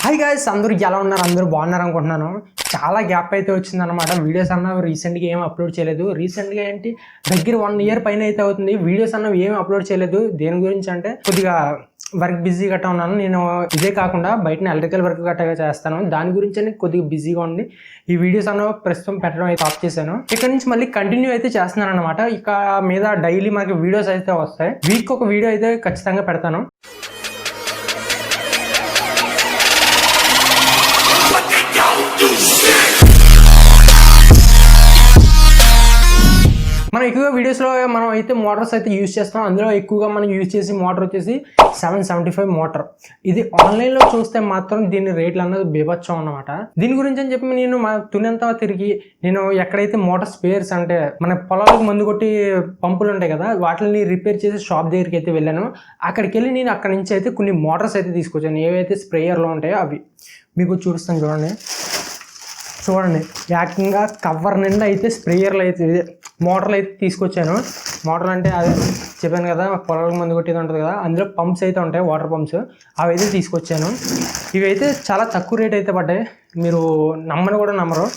Hi guys, అందరూ ఎలా ఉన్నారు? అందరూ బాగున్నారు అనుకుంటున్నాను. చాలా గ్యాప్ అయితే వచ్చిందన్నమాట. వీడియోస్ అన్నవి రీసెంట్గా ఏం అప్లోడ్ చేయలేదు. రీసెంట్గా ఏంటి దగ్గర 1 year పైన అయితే అవుతుంది. వీడియోస్ అన్నవి ఏం అప్లోడ్ చేయలేదు. దేని గురించి అంటే కొద్దిగా వర్క్ బిజీ గట్టా ఉన్నాను. నేను ఇదే కాకుండా బయట ఎలక్ట్రికల్ వర్క్ గట్టా చేస్తాను. దాని గురించి కొద్దిగా బిజీగా ఉండి ఈ వీడియోస్ అన్నవి ప్రస్తుతం పెట్టడం అయితే ఆఫ్ చేశాను. ఇక్కడ నుంచి మళ్ళీ కంటిన్యూ అయితే చేస్తున్నాను అనమాట. ఇక మీద డైలీ మనకి వీడియోస్ అయితే వస్తాయి. వీక్ ఒక వీడియో అయితే ఖచ్చితంగా పెడతాను. మనం ఎక్కువగా వీడియోస్లో మనం అయితే మోటార్స్ అయితే యూజ్ చేస్తాం. అందులో ఎక్కువగా మనం యూజ్ చేసి మోటార్ వచ్చేసి 775 మోటార్. ఇది ఆన్లైన్లో చూస్తే మాత్రం దీని రేట్లు అన్నది బీభత్సం అన్నమాట. దీని గురించి అని చెప్పి నేను మా తునంతా తిరిగి నేను ఎక్కడైతే మోటార్ స్పేర్స్ అంటే మన పొలాలకు మందు కొట్టి పంపులు ఉంటాయి కదా, వాటిని రిపేర్ చేసి షాప్ దగ్గరికి అయితే వెళ్ళాను. అక్కడికి వెళ్ళి నేను అక్కడి నుంచి అయితే కొన్ని మోటార్స్ అయితే తీసుకొచ్చాను. ఏవైతే స్ప్రేయర్లో ఉంటాయో అవి మీకు చూపిస్తాను. చూడండి ఏకంగా కవర్ నిండా అయితే స్ప్రేయర్లు అయితే మోటార్లు అయితే తీసుకొచ్చాను. మోటార్ అంటే అదే చెప్పాను కదా, పొలాలకు మందు కొట్టేది ఉంటుంది కదా, అందులో పంప్స్ అయితే ఉంటాయి, వాటర్ పంప్స్, అవి అయితే తీసుకొచ్చాను. ఇవి అయితే చాలా తక్కువ రేట్ అయితే పడ్డాయి. మీరు నమ్మని కూడా నమ్మరు.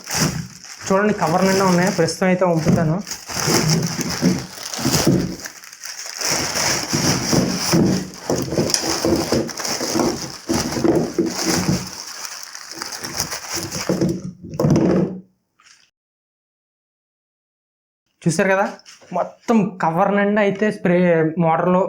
చూడండి కవర్ నిండా ఉన్నాయి. ప్రస్తుతం అయితే పంపుతాను. చూసారు కదా, మొత్తం కవర్ నిండా అయితే స్ప్రే మోటార్లో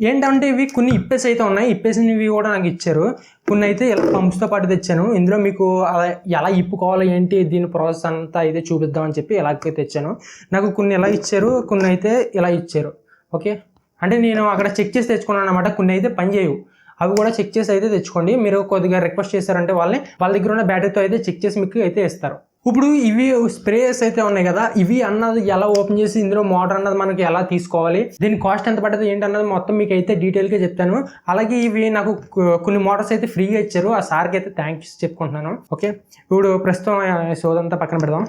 ఏంటంటే ఇవి కొన్ని ఇప్పేసి అయితే ఉన్నాయి. ఇప్పేసినవి కూడా నాకు ఇచ్చారు. కొన్ని అయితే ఇలా పంప్స్తో పాటు తెచ్చాను. ఇందులో మీకు అలా ఎలా ఇప్పుకోవాలి ఏంటి దీని ప్రాసెస్ అంతా అయితే చూపిద్దామని చెప్పి ఇలాగే తెచ్చాను. నాకు కొన్ని ఇలా ఇచ్చారు, కొన్ని అయితే ఇలా ఇచ్చారు. ఓకే, అంటే నేను అక్కడ చెక్ చేసి తెచ్చుకున్నాను అనమాట. కొన్ని అయితే పని చేయవు, అవి కూడా చెక్ చేసి అయితే తెచ్చుకోండి. మీరు కొద్దిగా రిక్వెస్ట్ చేశారంటే వాళ్ళ దగ్గర ఉన్న బ్యాటరీతో అయితే చెక్ చేసి మీకు అయితే ఇస్తారు. ఇప్పుడు ఇవి స్ప్రేయర్స్ అయితే ఉన్నాయి కదా, ఇవి అన్నది ఎలా ఓపెన్ చేసి ఇందులో మోటార్ అన్నది మనకి ఎలా తీసుకోవాలి, దీని కాస్ట్ ఎంత పడుతుంది ఏంటి అన్నది మొత్తం మీకు అయితే డీటెయిల్గా చెప్తాను. అలాగే ఇవి నాకు కొన్ని మోటార్స్ అయితే ఫ్రీగా ఇచ్చారు. ఆ సార్కి అయితే థ్యాంక్స్ చెప్పుకుంటున్నాను. ఓకే, ఇప్పుడు ప్రస్తుతం సోదంతా పక్కన పెడదాం.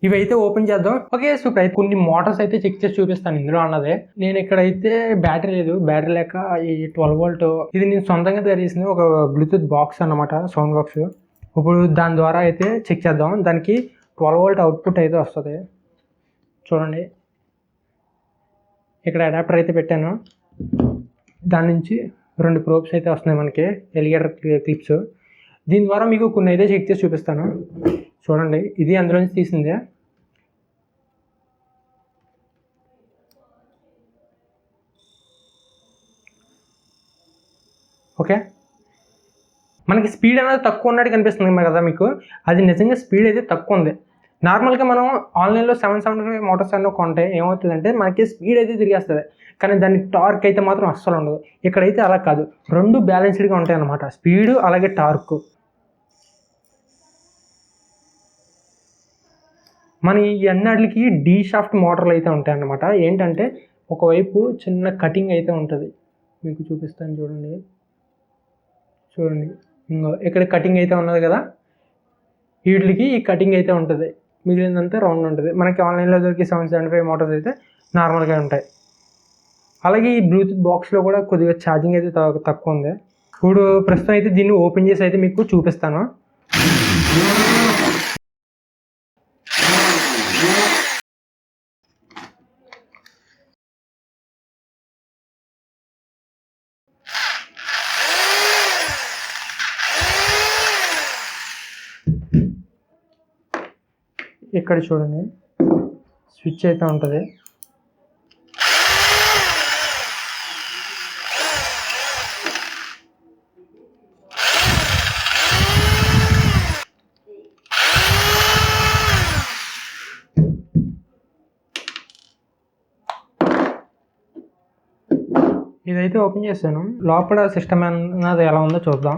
ఇవి అయితే ఓపెన్ చేద్దాం. Okay, super. అయితే కొన్ని మోటార్స్ అయితే చెక్ చేసి చూపిస్తాను ఇందులో అన్నదే. నేను ఇక్కడైతే బ్యాటరీ లేదు, బ్యాటరీ లేక ఈ 12 volt ఇది నేను సొంతంగా తయారు చేసింది ఒక బ్లూటూత్ బాక్స్ అన్నమాట, సౌండ్ బాక్స్. ఇప్పుడు దాని ద్వారా అయితే చెక్ చేద్దాం. దానికి 12 volt అవుట్పుట్ అయితే వస్తుంది. చూడండి ఇక్కడ అడాప్టర్ అయితే పెట్టాను. దాని నుంచి 2 ప్రోబ్స్ అయితే వస్తున్నాయి మనకి, ఎలిగేటర్ క్లిప్స్. దీని ద్వారా మీకు కొన్ని అయితే చెక్ చేసి చూపిస్తాను. చూడండి, ఇది అందులోంచి తీసిందే. ఓకే, మనకి స్పీడ్ అనేది తక్కువ ఉన్నట్టు కనిపిస్తుంది కదా మీకు, అది నిజంగా స్పీడ్ అయితే తక్కువ ఉంది. నార్మల్గా మనం ఆన్లైన్లో 775 మోటార్స్ అన్నీ కొంటే ఏమవుతుందంటే మనకి స్పీడ్ అయితే తిరిగేస్తుంది, కానీ దానికి టార్క్ అయితే మాత్రం అస్సలు ఉండదు. ఇక్కడైతే అలా కాదు, 2 బ్యాలెన్స్డ్గా ఉంటాయి అన్నమాట, స్పీడు అలాగే టార్క్. మన ఈ అన్నిటికి డీ షాఫ్ట్ మోటార్లు అయితే ఉంటాయి అన్నమాట. ఏంటంటే ఒకవైపు చిన్న కటింగ్ అయితే ఉంటుంది, మీకు చూపిస్తాను. చూడండి ఇక్కడ కటింగ్ అయితే ఉన్నది కదా, వీటికి ఈ కటింగ్ అయితే ఉంటుంది, మిగిలినంతా రౌండ్ ఉంటుంది. మనకి ఆన్లైన్లో దొరికి 775 మోటార్స్ అయితే నార్మల్గా ఉంటాయి. అలాగే ఈ బ్లూటూత్ బాక్స్లో కూడా కొద్దిగా ఛార్జింగ్ అయితే తక్కువ ఉంది. ఇప్పుడు ప్రస్తుతం అయితే దీన్ని ఓపెన్ చేసి అయితే మీకు చూపిస్తాను. ఇక్కడ చూడండి స్విచ్ అయితే ఉంటుంది. ఇదైతే ఓపెన్ చేశాను. లోపల సిస్టమ్ అన్నది ఎలా ఉందో చూద్దాం.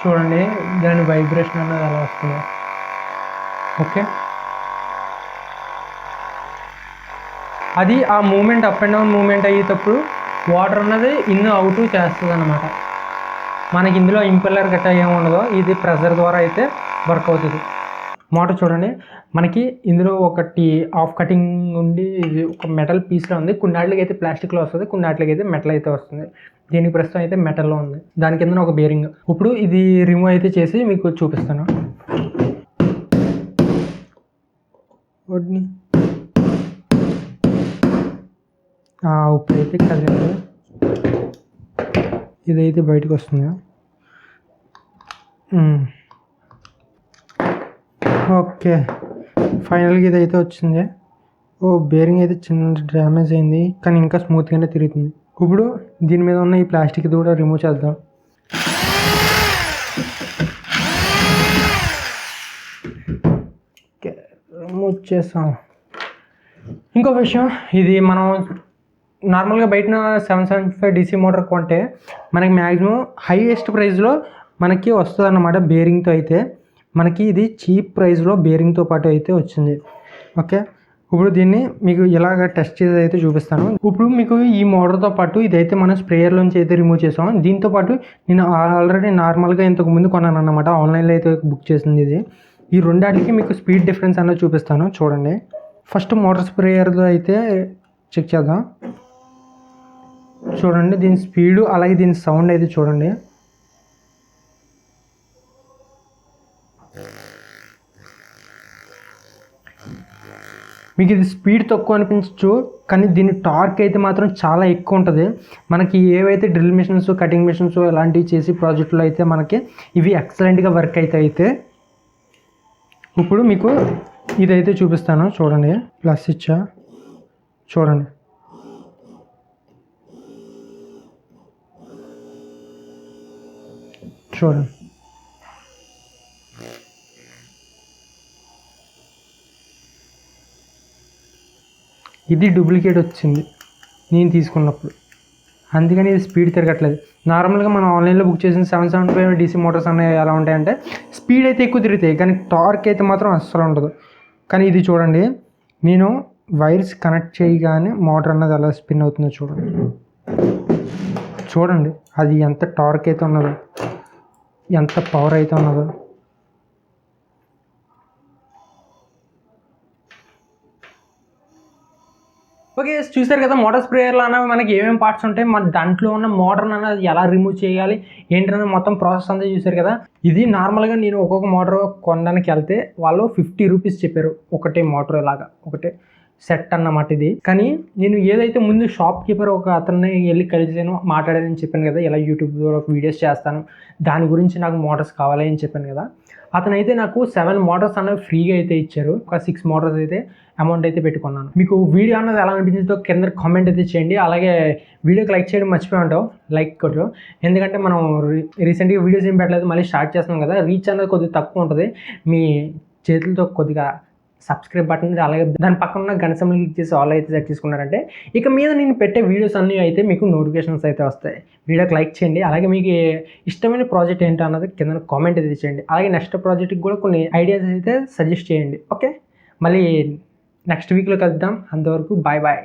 చూడండి దాని వైబ్రేషన్ అన్నది ఎలా వస్తుంది. ఓకే, అది ఆ movement up and down movement అయ్యేటప్పుడు వాటర్ అన్నది ఇన్ అవుట్ చేస్తుంది అనమాట. మనకి ఇందులో ఇంపెల్లర్ గట్టా ఏమి ఉండదో, ఇది ప్రెషర్ ద్వారా అయితే వర్క్ అవుతుంది. మోటార్ చూడండి, మనకి ఇందులో ఒకటి ఆఫ్ కటింగ్ ఉండి ఇది ఒక మెటల్ పీస్లో ఉంది. కొన్ని వాటికి అయితే ప్లాస్టిక్లో వస్తుంది, కొన్ని వాటికి అయితే మెటల్ అయితే వస్తుంది. దీనికి ప్రస్తుతం అయితే మెటల్లో ఉంది. దాని కింద ఒక బేరింగ్. ఇప్పుడు ఇది రిమూవ్ అయితే చేసి మీకు చూపిస్తాను. ఇప్పుడైతే కదండి, ఇదైతే బయటకు వస్తుంది. ఓకే, ఫైనల్గా ఇదైతే వచ్చింది. బేరింగ్ అయితే చిన్న డ్యామేజ్ అయింది, కానీ ఇంకా స్మూత్గానే తిరుగుతుంది. ఇప్పుడు దీని మీద ఉన్న ఈ ప్లాస్టిక్ కూడా రిమూవ్ చేద్దాం. ఓకే, రిమూవ్ చేసాం. ఇంకో విషయం, ఇది మనం నార్మల్గా బయట 775 DC మోటార్ కొంటే మనకి మ్యాక్సిమం హైయెస్ట్ ప్రైస్లో మనకి వస్తుంది అన్నమాట. బేరింగ్తో అయితే మనకి ఇది చీప్ ప్రైస్లో బేరింగ్తో పాటు అయితే వచ్చింది. ఓకే, ఇప్పుడు దీన్ని మీకు ఇలాగ టెస్ట్ చేసి అయితే చూపిస్తాను. ఇప్పుడు మీకు ఈ మోటార్తో పాటు ఇదైతే మనం స్ప్రేయర్లోంచి అయితే రిమూవ్ చేసాం. దీంతో పాటు నేను ఆల్రెడీ నార్మల్గా ఇంతకు ముందు కొన్నాను అన్నమాట, ఆన్లైన్లో అయితే బుక్ చేసింది ఇది. ఈ రెండాటికి మీకు స్పీడ్ డిఫరెన్స్ అన్నది చూపిస్తాను చూడండి. ఫస్ట్ మోటార్ స్ప్రేయర్తో అయితే చెక్ చేద్దాం. చూడండి దీని స్పీడు, అలాగే దీని సౌండ్ అయితే చూడండి. మీకు ఇది స్పీడ్ తక్కువ అనిపించవచ్చు, కానీ దీని టార్క్ అయితే మాత్రం చాలా ఎక్కువ ఉంటుంది. మనకి ఏవైతే డ్రిల్ మిషన్స్, కటింగ్ మిషన్స్ ఇలాంటివి చేసి ప్రాజెక్టులో అయితే మనకి ఇవి ఎక్సలెంట్గా వర్క్ అయితే ఇప్పుడు మీకు ఇదైతే చూపిస్తాను చూడండి. ప్లస్ ఇచ్చా చూడండి. చూడండి, ఇది డూప్లికేట్ వచ్చింది నేను తీసుకున్నప్పుడు, అందుకని ఇది స్పీడ్ తిరగట్లేదు. నార్మల్గా మనం ఆన్లైన్లో బుక్ చేసిన 775 DC మోటార్స్ అనేవి ఎలా ఉంటాయంటే స్పీడ్ అయితే ఎక్కువ తిరుగుతాయి, కానీ టార్క్ అయితే మాత్రం అస్సలు ఉండదు. కానీ ఇది చూడండి, నేను వైర్స్ కనెక్ట్ చేయగానే మోటార్ అన్నది ఎలా స్పిన్ అవుతుందో చూడండి. చూడండి అది ఎంత టార్క్ అయితే ఉన్నదో, ఎంత పవర్ అయితే ఉన్నదో. ఓకే, చూసారు కదా మోటార్ స్ప్రేయర్లో అన్నవి మనకి ఏమేమి పార్ట్స్ ఉంటాయి, మన దాంట్లో ఉన్న మోటార్ అన్నది ఎలా రిమూవ్ చేయాలి ఏంటనేది మొత్తం ప్రాసెస్ అంతా చూసారు కదా. ఇది నార్మల్గా నేను ఒక్కొక్క మోటార్ కొనడానికి వెళ్తే వాళ్ళు 50 రూపీస్ చెప్పారు ఒకటే మోటార్, ఇలాగా ఒకటే సెట్ అన్నమాట ఇది. కానీ నేను ఏదైతే ముందు షాప్ కీపర్ ఒక అతన్ని వెళ్ళి కలిసాను, మాట్లాడానని చెప్పాను కదా, ఇలా యూట్యూబ్లో వీడియోస్ చేస్తాను, దాని గురించి నాకు మోటార్స్ కావాలి అని చెప్పాను కదా. అతనైతే నాకు 7 మోటార్స్ అనేవి ఫ్రీగా అయితే ఇచ్చారు. ఒక 6 మోటార్స్ అయితే అమౌంట్ అయితే పెట్టుకున్నాను. మీకు వీడియో అన్నది ఎలా అనిపించిందో కింద కామెంట్ అయితే చేయండి. అలాగే వీడియోకి లైక్ చేయడం మర్చిపోయి ఉంటావు, లైక్ కొట్టు. ఎందుకంటే మనం రీసెంట్గా వీడియోస్ ఏం పెట్టలేదు, మళ్ళీ స్టార్ట్ చేస్తున్నాం కదా, రీచ్ అనేది కొద్దిగా తక్కువ ఉంటుంది. మీ చేతులతో కొద్దిగా సబ్స్క్రైబ్ బటన్, అలాగే దాని పక్కన ఉన్న గంట సింబల్ క్లిక్ చేసి ఆల్ అయితే సెట్ చేసుకున్నారంటే ఇక మీద నేను పెట్టే వీడియోస్ అన్నీ అయితే మీకు నోటిఫికేషన్స్ అయితే వస్తాయి. వీడియోకి లైక్ చేయండి. అలాగే మీకు ఇష్టమైన ప్రాజెక్ట్ ఏంటో అన్నది కింద కామెంట్ అయితే చేయండి. అలాగే నెక్స్ట్ ప్రాజెక్ట్కి కూడా కొన్ని ఐడియాస్ అయితే సజెస్ట్ చేయండి. ఓకే, మళ్ళీ నెక్స్ట్ వీక్లో కలుద్దాం. అంతవరకు బాయ్ బాయ్.